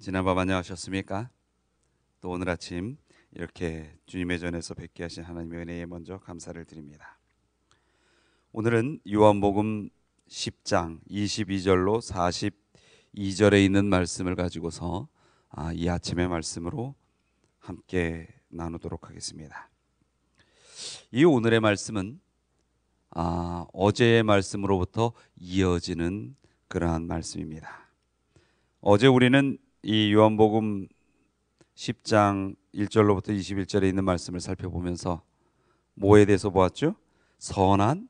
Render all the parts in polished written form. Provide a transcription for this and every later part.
지난 밤 안녕하셨습니까? 또 오늘 아침 이렇게 주님의 전에서 뵙게 하신 하나님의 은혜에 먼저 감사를 드립니다. 오늘은 요한복음 10장 22절로 42절에 있는 말씀을 가지고서 이 아침의 말씀으로 함께 나누도록 하겠습니다. 이 오늘의 말씀은 어제의 말씀으로부터 이어지는 그러한 말씀입니다. 어제 우리는 이 요한복음 10장 1절로부터 21절에 있는 말씀을 살펴보면서 뭐에 대해서 보았죠? 선한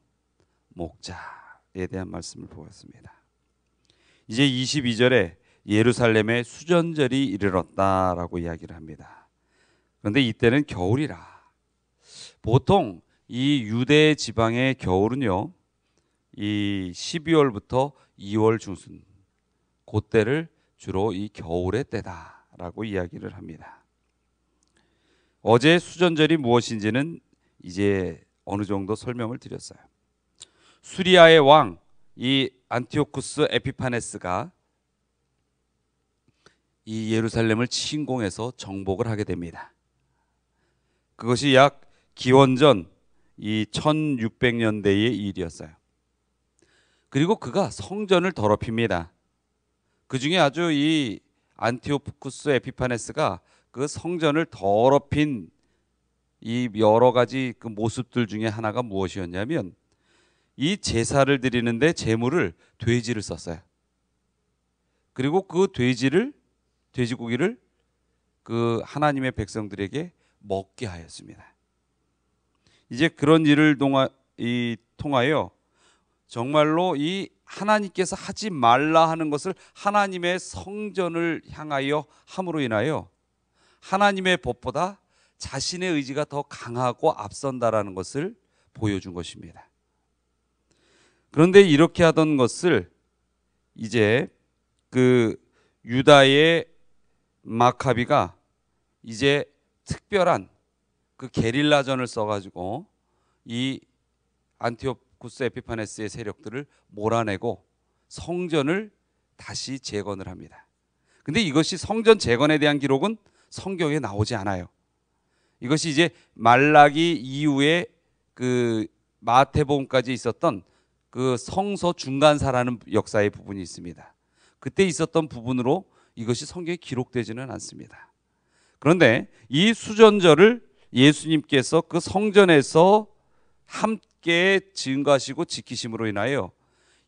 목자에 대한 말씀을 보았습니다. 이제 22절에 예루살렘에 수전절이 이르렀다라고 이야기를 합니다. 그런데 이때는 겨울이라. 보통 이 유대 지방의 겨울은요, 이 12월부터 2월 중순 그때를 주로 이 겨울의 때다라고 이야기를 합니다. 어제 수전절이 무엇인지는 이제 어느 정도 설명을 드렸어요. 수리아의 왕 이 안티오쿠스 에피파네스가 이 예루살렘을 침공해서 정복을 하게 됩니다. 그것이 약 기원전 이 1600년대의 일이었어요. 그리고 그가 성전을 더럽힙니다. 그 중에 아주 이 안티오쿠스 에피파네스가 그 성전을 더럽힌 이 여러 가지 그 모습들 중에 하나가 무엇이었냐면 이 제사를 드리는데 제물을 돼지를 썼어요. 그리고 그 돼지고기를 그 하나님의 백성들에게 먹게 하였습니다. 이제 그런 일을 통하여 정말로 이 하나님께서 하지 말라 하는 것을 하나님의 성전을 향하여 함으로 인하여 하나님의 법보다 자신의 의지가 더 강하고 앞선다라는 것을 보여준 것입니다. 그런데 이렇게 하던 것을 이제 그 유다의 마카비가 이제 특별한 그 게릴라전을 써가지고 이 안티오쿠스 에피파네스의 세력들을 몰아내고 성전을 다시 재건을 합니다. 근데 이것이 성전 재건에 대한 기록은 성경에 나오지 않아요. 이것이 이제 말라기 이후에 그 마태복음까지 있었던 그 성서 중간사라는 역사의 부분이 있습니다. 그때 있었던 부분으로 이것이 성경에 기록되지는 않습니다. 그런데 이 수전절을 예수님께서 그 성전에서 함께 증거하시고 지키심으로 인하여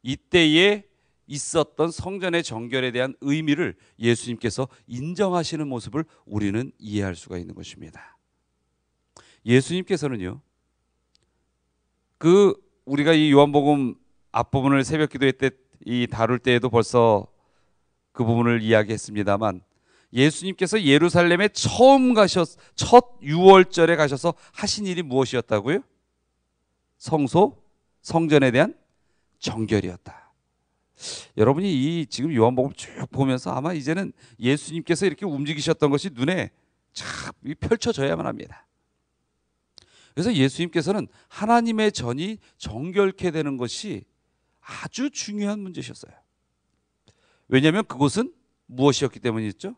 이때에 있었던 성전의 정결에 대한 의미를 예수님께서 인정하시는 모습을 우리는 이해할 수가 있는 것입니다. 예수님께서는요, 우리가 이 요한복음 앞부분을 새벽 기도회 때 이 다룰 때에도 벌써 그 부분을 이야기했습니다만 예수님께서 예루살렘에 첫 6월절에 가셔서 하신 일이 무엇이었다고요? 성전에 대한 정결이었다. 여러분이 이 지금 요한복음 쭉 보면서 아마 이제는 예수님께서 이렇게 움직이셨던 것이 눈에 쫙 펼쳐져야만 합니다. 그래서 예수님께서는 하나님의 전이 정결케 되는 것이 아주 중요한 문제셨어요. 왜냐하면 그곳은 무엇이었기 때문이었죠?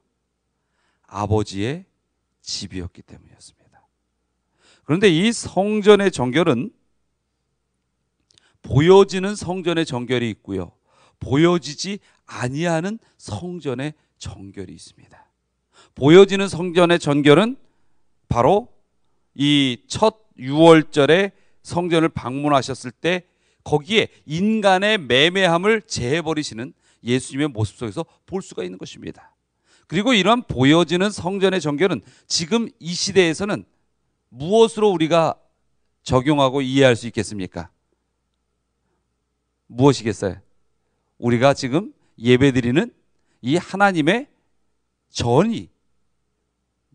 아버지의 집이었기 때문이었습니다. 그런데 이 성전의 정결은 보여지는 성전의 정결이 있고요, 보여지지 아니하는 성전의 정결이 있습니다. 보여지는 성전의 정결은 바로 이 첫 6월절에 성전을 방문하셨을 때 거기에 인간의 매매함을 제해버리시는 예수님의 모습 속에서 볼 수가 있는 것입니다. 그리고 이러한 보여지는 성전의 정결은 지금 이 시대에서는 무엇으로 우리가 적용하고 이해할 수 있겠습니까? 무엇이겠어요? 우리가 지금 예배드리는 이 하나님의 전이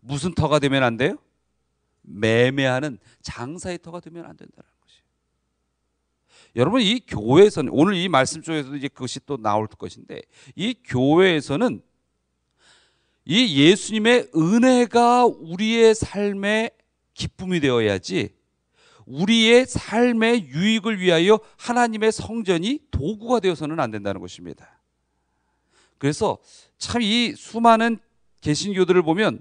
무슨 터가 되면 안 돼요? 매매하는 장사의 터가 되면 안 된다는 것이에요. 여러분, 이 교회에서는 오늘 이 말씀 쪽에서도 이제 그것이 또 나올 것인데, 이 교회에서는 이 예수님의 은혜가 우리의 삶의 기쁨이 되어야지 우리의 삶의 유익을 위하여 하나님의 성전이 도구가 되어서는 안 된다는 것입니다. 그래서 참 이 수많은 개신교들을 보면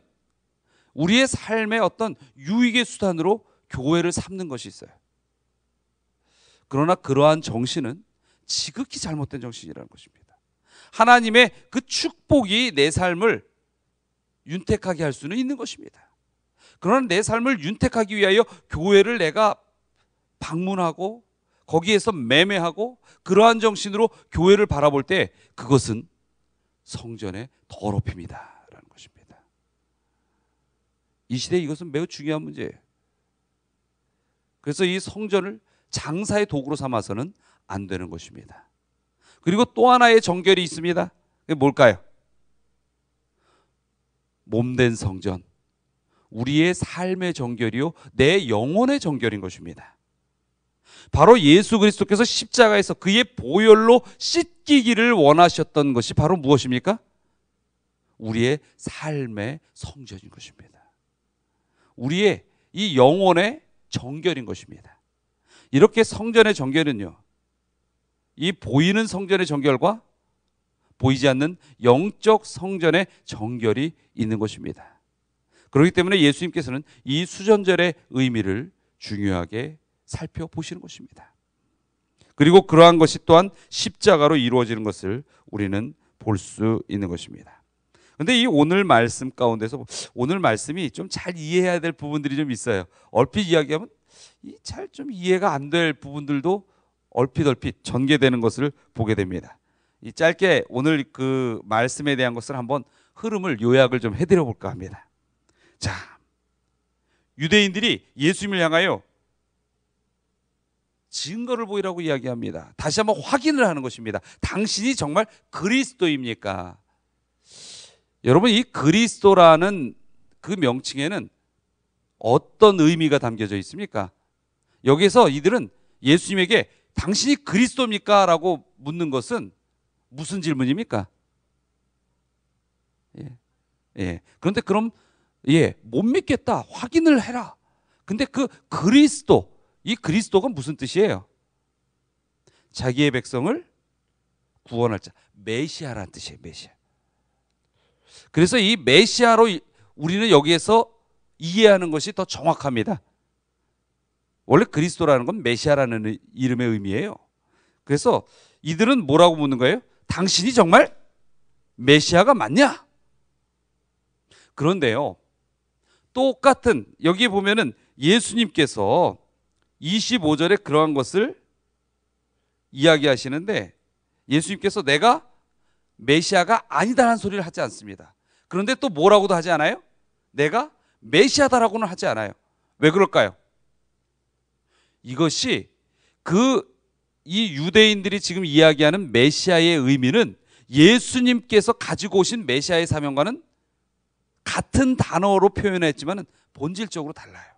우리의 삶의 어떤 유익의 수단으로 교회를 삼는 것이 있어요. 그러나 그러한 정신은 지극히 잘못된 정신이라는 것입니다. 하나님의 그 축복이 내 삶을 윤택하게 할 수는 있는 것입니다. 그러나 내 삶을 윤택하기 위하여 교회를 내가 방문하고 거기에서 매매하고 그러한 정신으로 교회를 바라볼 때 그것은 성전의 더럽힘이다 라는 것입니다. 이 시대에 이것은 매우 중요한 문제예요. 그래서 이 성전을 장사의 도구로 삼아서는 안 되는 것입니다. 그리고 또 하나의 정결이 있습니다. 그게 뭘까요? 몸된 성전, 우리의 삶의 정결이요 내 영혼의 정결인 것입니다. 바로 예수 그리스도께서 십자가에서 그의 보혈로 씻기기를 원하셨던 것이 바로 무엇입니까? 우리의 삶의 성전인 것입니다. 우리의 이 영혼의 정결인 것입니다. 이렇게 성전의 정결은요, 이 보이는 성전의 정결과 보이지 않는 영적 성전의 정결이 있는 것입니다. 그렇기 때문에 예수님께서는 이 수전절의 의미를 중요하게 살펴보시는 것입니다. 그리고 그러한 것이 또한 십자가로 이루어지는 것을 우리는 볼 수 있는 것입니다. 그런데 이 오늘 말씀 가운데서 오늘 말씀이 좀 잘 이해해야 될 부분들이 좀 있어요. 얼핏 이야기하면 잘 좀 이해가 안 될 부분들도 얼핏 전개되는 것을 보게 됩니다. 이 짧게 오늘 그 말씀에 대한 것을 한번 흐름을 요약을 좀 해드려 볼까 합니다. 자, 유대인들이 예수님을 향하여 증거를 보이라고 이야기합니다. 다시 한번 확인을 하는 것입니다. 당신이 정말 그리스도입니까? 여러분, 이 그리스도라는 그 명칭에는 어떤 의미가 담겨져 있습니까? 여기서 이들은 예수님에게 당신이 그리스도입니까? 라고 묻는 것은 무슨 질문입니까? 그런데 그럼 못 믿겠다. 확인을 해라. 근데 그 그리스도, 이 그리스도가 무슨 뜻이에요? 자기의 백성을 구원할 자, 메시아라는 뜻이에요. 메시아. 그래서 이 메시아로 우리는 여기에서 이해하는 것이 더 정확합니다. 원래 그리스도라는 건 메시아라는 이름의 의미예요. 그래서 이들은 뭐라고 묻는 거예요? 당신이 정말 메시아가 맞냐? 그런데요, 똑같은 여기에 보면은 예수님께서 25절에 그러한 것을 이야기하시는데 예수님께서 내가 메시아가 아니다라는 소리를 하지 않습니다. 그런데 또 뭐라고도 하지 않아요? 내가 메시아다라고는 하지 않아요. 왜 그럴까요? 이것이 이 유대인들이 지금 이야기하는 메시아의 의미는 예수님께서 가지고 오신 메시아의 사명과는 같은 단어로 표현했지만 본질적으로 달라요.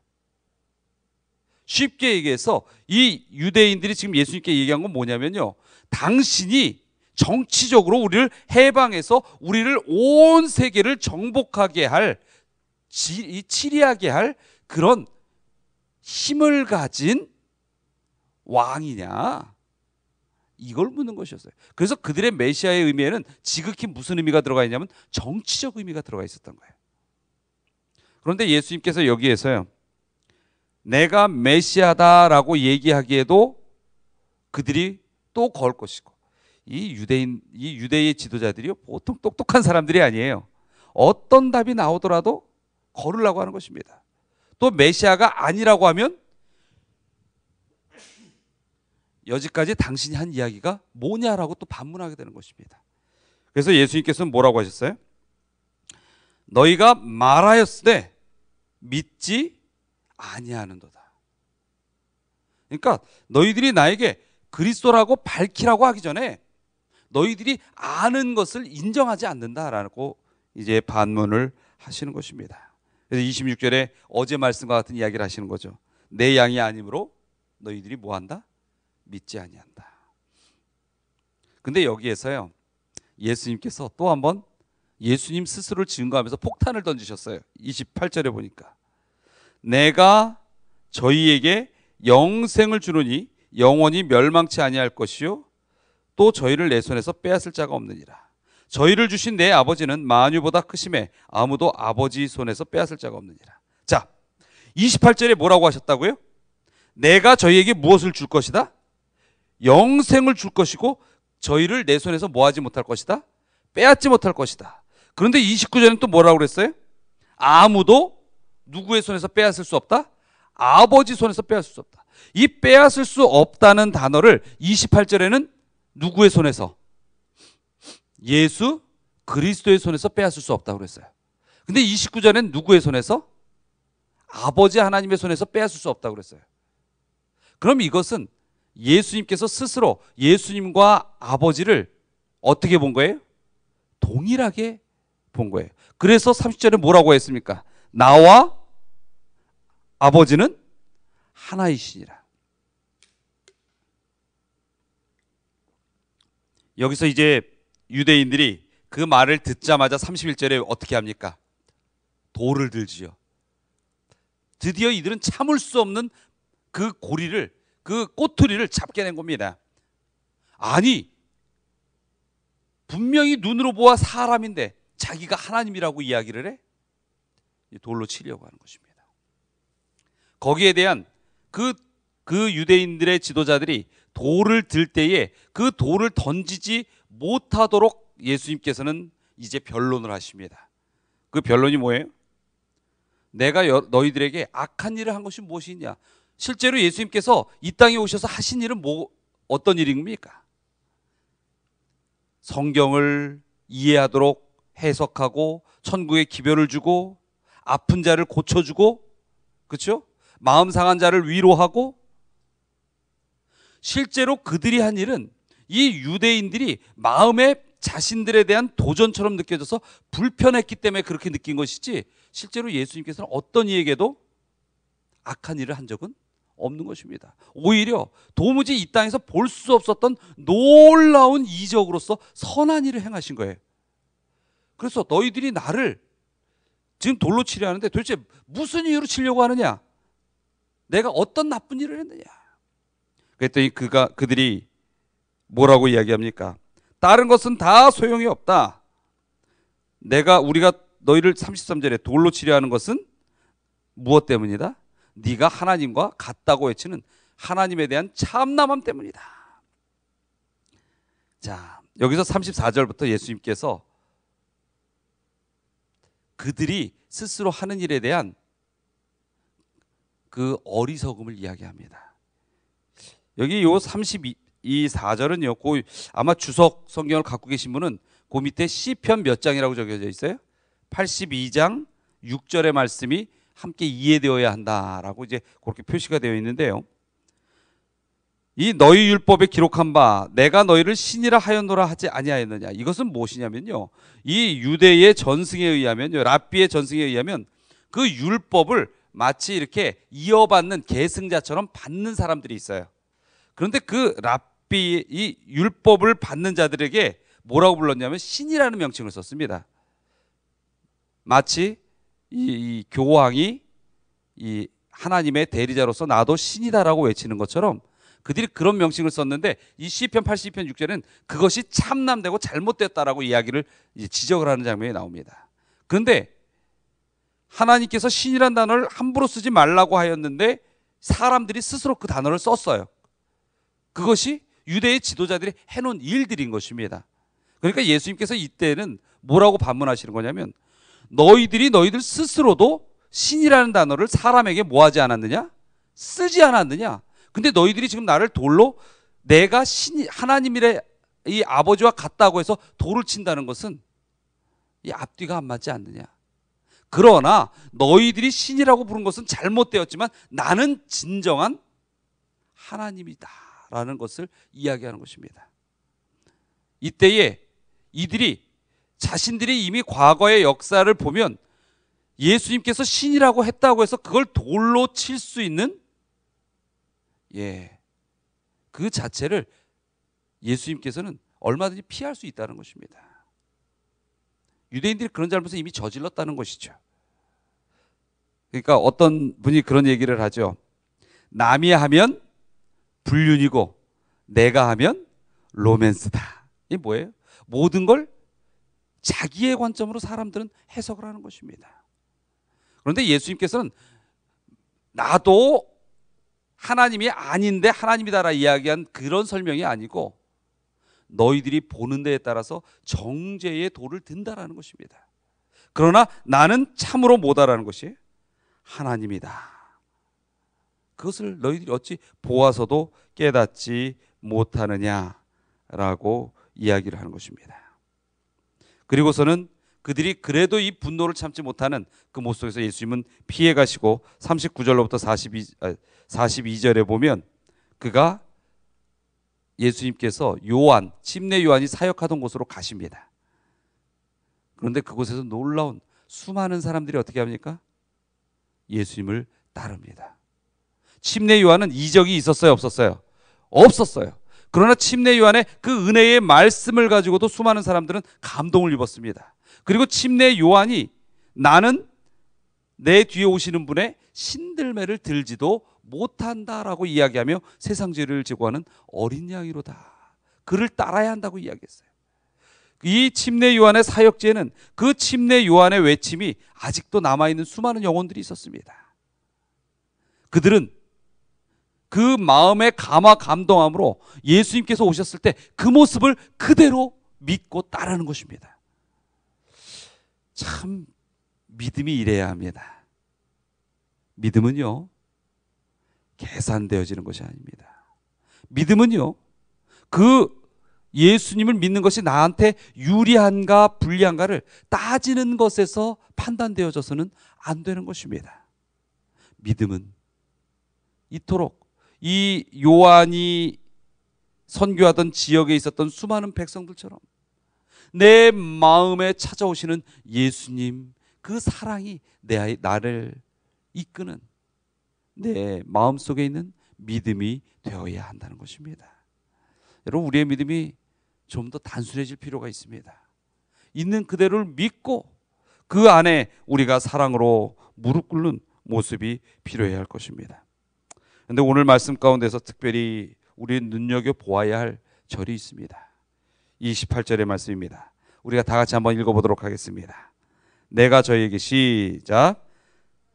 쉽게 얘기해서 이 유대인들이 지금 예수님께 얘기한 건 뭐냐면요, 당신이 정치적으로 우리를 해방해서 우리를 온 세계를 정복하게 할, 치리하게 할 그런 힘을 가진 왕이냐, 이걸 묻는 것이었어요. 그래서 그들의 메시아의 의미에는 지극히 무슨 의미가 들어가 있냐면 정치적 의미가 들어가 있었던 거예요. 그런데 예수님께서 여기에서요, 내가 메시아다라고 얘기하기에도 그들이 또 걸 것이고, 이 유대의 지도자들이요, 보통 똑똑한 사람들이 아니에요. 어떤 답이 나오더라도 걸으려고 하는 것입니다. 또 메시아가 아니라고 하면 여지까지 당신이 한 이야기가 뭐냐라고 또 반문하게 되는 것입니다. 그래서 예수님께서는 뭐라고 하셨어요? 너희가 말하였으되 믿지 아니하는도다. 그러니까 너희들이 나에게 그리스도라고 밝히라고 하기 전에 너희들이 아는 것을 인정하지 않는다라고 이제 반문을 하시는 것입니다. 그래서 26절에 어제 말씀과 같은 이야기를 하시는 거죠. 내 양이 아니므로 너희들이 뭐한다? 믿지 아니한다. 근데 여기에서요, 예수님께서 또 한번 예수님 스스로를 증거하면서 폭탄을 던지셨어요. 28절에 보니까 내가 저희에게 영생을 주노니 영원히 멸망치 아니할 것이요 또 저희를 내 손에서 빼앗을 자가 없느니라. 저희를 주신 내 아버지는 만유보다 크심에 아무도 아버지 손에서 빼앗을 자가 없느니라. 자, 28절에 뭐라고 하셨다고요? 내가 저희에게 무엇을 줄 것이다? 영생을 줄 것이고 저희를 내 손에서 뭐하지 못할 것이다? 빼앗지 못할 것이다. 그런데 29절에는 또 뭐라고 그랬어요? 아무도 누구의 손에서 빼앗을 수 없다? 아버지 손에서 빼앗을 수 없다. 이 빼앗을 수 없다는 단어를 28절에는 누구의 손에서? 예수 그리스도의 손에서 빼앗을 수 없다고 그랬어요. 근데 29절에는 누구의 손에서? 아버지 하나님의 손에서 빼앗을 수 없다고 그랬어요. 그럼 이것은 예수님께서 스스로 예수님과 아버지를 어떻게 본 거예요? 동일하게 본 거예요. 그래서 30절에 뭐라고 했습니까? 나와 아버지는 하나이시니라. 여기서 이제 유대인들이 그 말을 듣자마자 31절에 어떻게 합니까? 돌을 들지요. 드디어 이들은 참을 수 없는 그 고리를, 그 꼬투리를 잡게 된 겁니다. 아니, 분명히 눈으로 보아 사람인데 자기가 하나님이라고 이야기를 해? 돌로 치려고 하는 것입니다. 거기에 대한 그 유대인들의 지도자들이 돌을 들 때에 그 돌을 던지지 못하도록 예수님께서는 이제 변론을 하십니다. 그 변론이 뭐예요? 내가 너희들에게 악한 일을 한 것이 무엇이냐? 실제로 예수님께서 이 땅에 오셔서 하신 일은 어떤 일입니까? 성경을 이해하도록 해석하고 천국의 기별을 주고 아픈 자를 고쳐주고, 그렇죠? 마음 상한 자를 위로하고. 실제로 그들이 한 일은 이 유대인들이 마음에 자신들에 대한 도전처럼 느껴져서 불편했기 때문에 그렇게 느낀 것이지, 실제로 예수님께서는 어떤 이에게도 악한 일을 한 적은 없는 것입니다. 오히려 도무지 이 땅에서 볼 수 없었던 놀라운 이적으로서 선한 일을 행하신 거예요. 그래서 너희들이 나를 지금 돌로 치려 하는데 도대체 무슨 이유로 치려고 하느냐? 내가 어떤 나쁜 일을 했느냐? 그랬더니 그들이 뭐라고 이야기합니까? 다른 것은 다 소용이 없다. 우리가 너희를 33절에 돌로 치려 하는 것은 무엇 때문이다? 네가 하나님과 같다고 외치는 하나님에 대한 참남함 때문이다. 자, 여기서 34절부터 예수님께서 그들이 스스로 하는 일에 대한 그 어리석음을 이야기합니다. 여기 요 34절은요, 아마 주석 성경을 갖고 계신 분은 그 밑에 시편 몇 장이라고 적혀져 있어요? 82장 6절의 말씀이 함께 이해되어야 한다라고 이제 그렇게 표시가 되어 있는데요. 이 너희 율법에 기록한 바 내가 너희를 신이라 하였노라 하지 아니하였느냐. 이것은 무엇이냐면요, 이 유대의 전승에 의하면요, 랍비의 전승에 의하면 그 율법을 마치 이렇게 이어받는 계승자처럼 받는 사람들이 있어요. 그런데 그 랍비, 이 율법을 받는 자들에게 뭐라고 불렀냐면 신이라는 명칭을 썼습니다. 마치 이 교황이 이 하나님의 대리자로서 나도 신이다라고 외치는 것처럼 그들이 그런 명칭을 썼는데, 이 시편 82편 6절은 그것이 참남되고 잘못됐다라고 이야기를 이제 지적을 하는 장면이 나옵니다. 그런데 하나님께서 신이라는 단어를 함부로 쓰지 말라고 하였는데 사람들이 스스로 그 단어를 썼어요. 그것이 유대의 지도자들이 해놓은 일들인 것입니다. 그러니까 예수님께서 이때는 뭐라고 반문하시는 거냐면, 너희들 스스로도 신이라는 단어를 사람에게 뭐하지 않았느냐? 쓰지 않았느냐? 근데 너희들이 지금 나를 돌로, 내가 하나님이래 이 아버지와 같다고 해서 돌을 친다는 것은 이 앞뒤가 안 맞지 않느냐? 그러나 너희들이 신이라고 부른 것은 잘못되었지만 나는 진정한 하나님이다라는 것을 이야기하는 것입니다. 이때에 이들이 자신들이 이미 과거의 역사를 보면 예수님께서 신이라고 했다고 해서 그걸 돌로 칠 수 있는 그 자체를 예수님께서는 얼마든지 피할 수 있다는 것입니다. 유대인들이 그런 잘못을 이미 저질렀다는 것이죠. 그러니까 어떤 분이 그런 얘기를 하죠. 남이 하면 불륜이고 내가 하면 로맨스다. 이게 뭐예요? 모든 걸 자기의 관점으로 사람들은 해석을 하는 것입니다. 그런데 예수님께서는 나도 하나님이 아닌데 하나님이다라 이야기한 그런 설명이 아니고 너희들이 보는 데에 따라서 정죄의 돌을 든다라는 것입니다. 그러나 나는 참으로 못하라는 것이 하나님이다. 그것을 너희들이 어찌 보아서도 깨닫지 못하느냐라고 이야기를 하는 것입니다. 그리고서는 그들이 그래도 이 분노를 참지 못하는 그 모습 속에서 예수님은 피해 가시고 39절로부터 42절에 보면 그가 예수님께서 침례 요한이 사역하던 곳으로 가십니다. 그런데 그곳에서 놀라운 수많은 사람들이 어떻게 합니까? 예수님을 따릅니다. 침례 요한은 이적이 있었어요, 없었어요? 없었어요. 그러나 침례 요한의 그 은혜의 말씀을 가지고도 수많은 사람들은 감동을 입었습니다. 그리고 침례 요한이 나는 내 뒤에 오시는 분의 신들매를 들지도 못한다라고 이야기하며 세상 죄를 제거하는 어린 양이로다. 그를 따라야 한다고 이야기했어요. 이 침례 요한의 사역지에는 그 침례 요한의 외침이 아직도 남아있는 수많은 영혼들이 있었습니다. 그들은 그 마음의 감동함으로 예수님께서 오셨을 때 그 모습을 그대로 믿고 따르는 것입니다. 참 믿음이 이래야 합니다. 믿음은요, 계산되어지는 것이 아닙니다. 믿음은요, 그 예수님을 믿는 것이 나한테 유리한가 불리한가를 따지는 것에서 판단되어져서는 안 되는 것입니다. 믿음은 이토록 이 요한이 선교하던 지역에 있었던 수많은 백성들처럼 내 마음에 찾아오시는 예수님 그 사랑이 나를 이끄는 내 마음속에 있는 믿음이 되어야 한다는 것입니다. 여러분, 우리의 믿음이 좀 더 단순해질 필요가 있습니다. 있는 그대로를 믿고 그 안에 우리가 사랑으로 무릎 꿇는 모습이 필요해야 할 것입니다. 그런데 오늘 말씀 가운데서 특별히 우리는 눈여겨보아야 할 절이 있습니다. 28절의 말씀입니다. 우리가 다 같이 한번 읽어보도록 하겠습니다. 내가 저희에게 시작.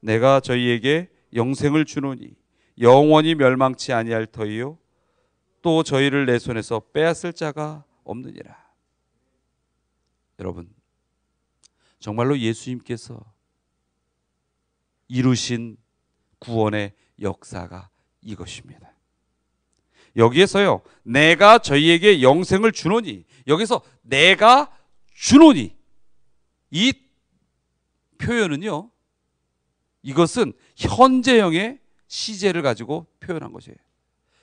내가 저희에게 영생을 주노니 영원히 멸망치 아니할 터이요 또 저희를 내 손에서 빼앗을 자가 없느니라. 여러분, 정말로 예수님께서 이루신 구원의 역사가 이것입니다. 여기에서요, 내가 저희에게 영생을 주노니, 여기서 내가 주노니, 이 표현은요, 이것은 현재형의 시제를 가지고 표현한 것이에요.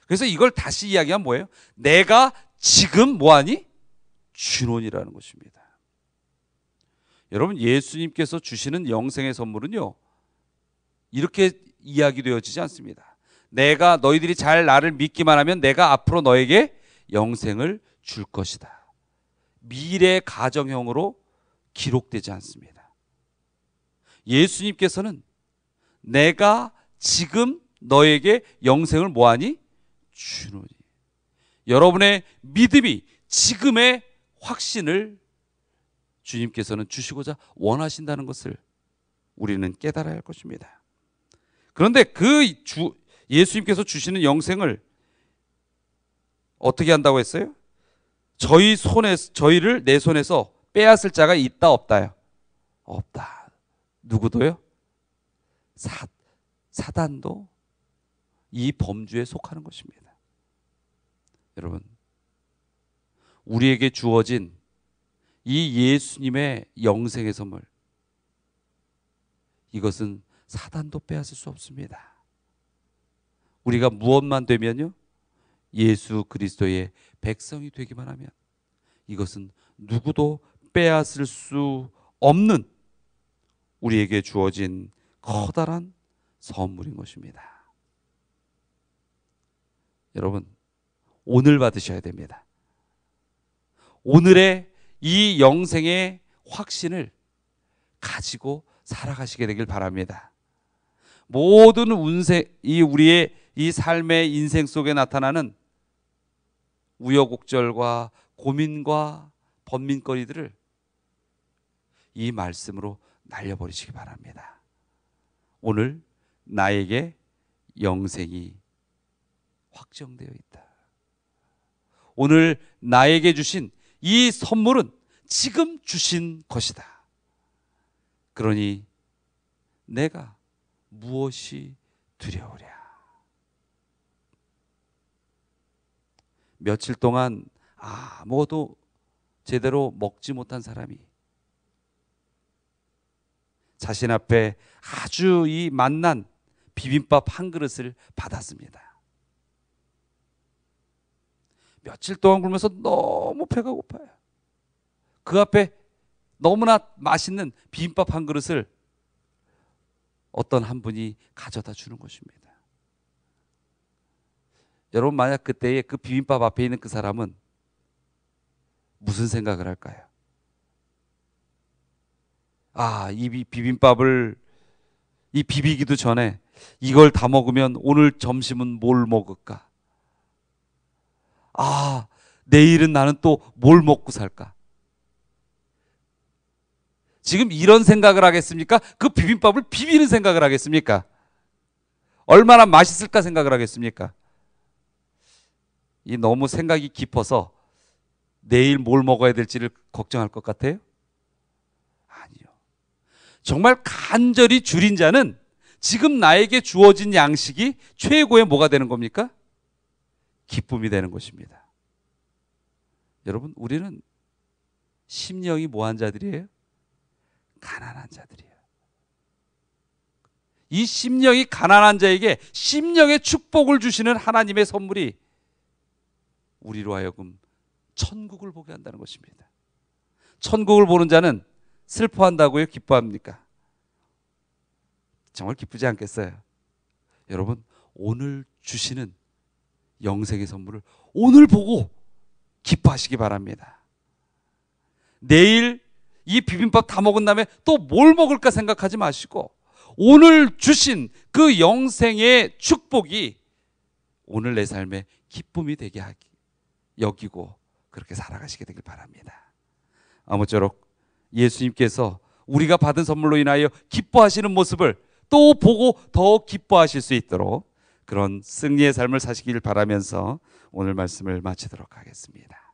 그래서 이걸 다시 이야기하면 뭐예요? 내가 지금 뭐하니? 주노니라는 것입니다. 여러분, 예수님께서 주시는 영생의 선물은요, 이렇게 이야기되어지지 않습니다. 내가 너희들이 잘 나를 믿기만 하면 내가 앞으로 너에게 영생을 줄 것이다. 미래 가정형으로 기록되지 않습니다. 예수님께서는 내가 지금 너에게 영생을 뭐하니? 주노니. 여러분의 믿음이 지금의 확신을 주님께서는 주시고자 원하신다는 것을 우리는 깨달아야 할 것입니다. 그런데 예수님께서 주시는 영생을 어떻게 한다고 했어요? 저희를 내 손에서 빼앗을 자가 있다 없다요? 없다. 누구도요? 사단도 이 범주에 속하는 것입니다. 여러분, 우리에게 주어진 이 예수님의 영생의 선물, 이것은 사단도 빼앗을 수 없습니다. 우리가 무엇만 되면요? 예수 그리스도의 백성이 되기만 하면 이것은 누구도 빼앗을 수 없는 우리에게 주어진 커다란 선물인 것입니다. 여러분, 오늘 받으셔야 됩니다. 오늘의 이 영생의 확신을 가지고 살아가시게 되길 바랍니다. 모든 우리의 이 삶의 인생 속에 나타나는 우여곡절과 고민과 번민거리들을 이 말씀으로 날려버리시기 바랍니다. 오늘 나에게 영생이 확정되어 있다. 오늘 나에게 주신 이 선물은 지금 주신 것이다. 그러니 내가 무엇이 두려우랴. 며칠 동안 아무것도 제대로 먹지 못한 사람이 자신 앞에 아주 이 맛난 비빔밥 한 그릇을 받았습니다. 며칠 동안 굶으면서 너무 배가 고파요. 그 앞에 너무나 맛있는 비빔밥 한 그릇을 어떤 한 분이 가져다 주는 것입니다. 여러분, 만약 그때에 그 비빔밥 앞에 있는 그 사람은 무슨 생각을 할까요? 이 비빔밥을 비비기도 전에 이걸 다 먹으면 오늘 점심은 뭘 먹을까? 내일은 나는 또 뭘 먹고 살까? 지금 이런 생각을 하겠습니까? 그 비빔밥을 비비는 생각을 하겠습니까? 얼마나 맛있을까 생각을 하겠습니까? 이 너무 생각이 깊어서 내일 뭘 먹어야 될지를 걱정할 것 같아요? 아니요. 정말 간절히 줄인 자는 지금 나에게 주어진 양식이 최고의 뭐가 되는 겁니까? 기쁨이 되는 것입니다. 여러분, 우리는 심령이 뭐한 자들이에요? 가난한 자들이에요. 이 심령이 가난한 자에게 심령의 축복을 주시는 하나님의 선물이 우리로 하여금 천국을 보게 한다는 것입니다. 천국을 보는 자는 슬퍼한다고요? 기뻐합니까? 정말 기쁘지 않겠어요? 여러분, 오늘 주시는 영생의 선물을 오늘 보고 기뻐하시기 바랍니다. 내일 이 비빔밥 다 먹은 다음에 또 뭘 먹을까 생각하지 마시고 오늘 주신 그 영생의 축복이 오늘 내 삶의 기쁨이 되게 여기고 그렇게 살아가시게 되길 바랍니다. 아무쪼록 예수님께서 우리가 받은 선물로 인하여 기뻐하시는 모습을 또 보고 더 기뻐하실 수 있도록 그런 승리의 삶을 사시길 바라면서 오늘 말씀을 마치도록 하겠습니다.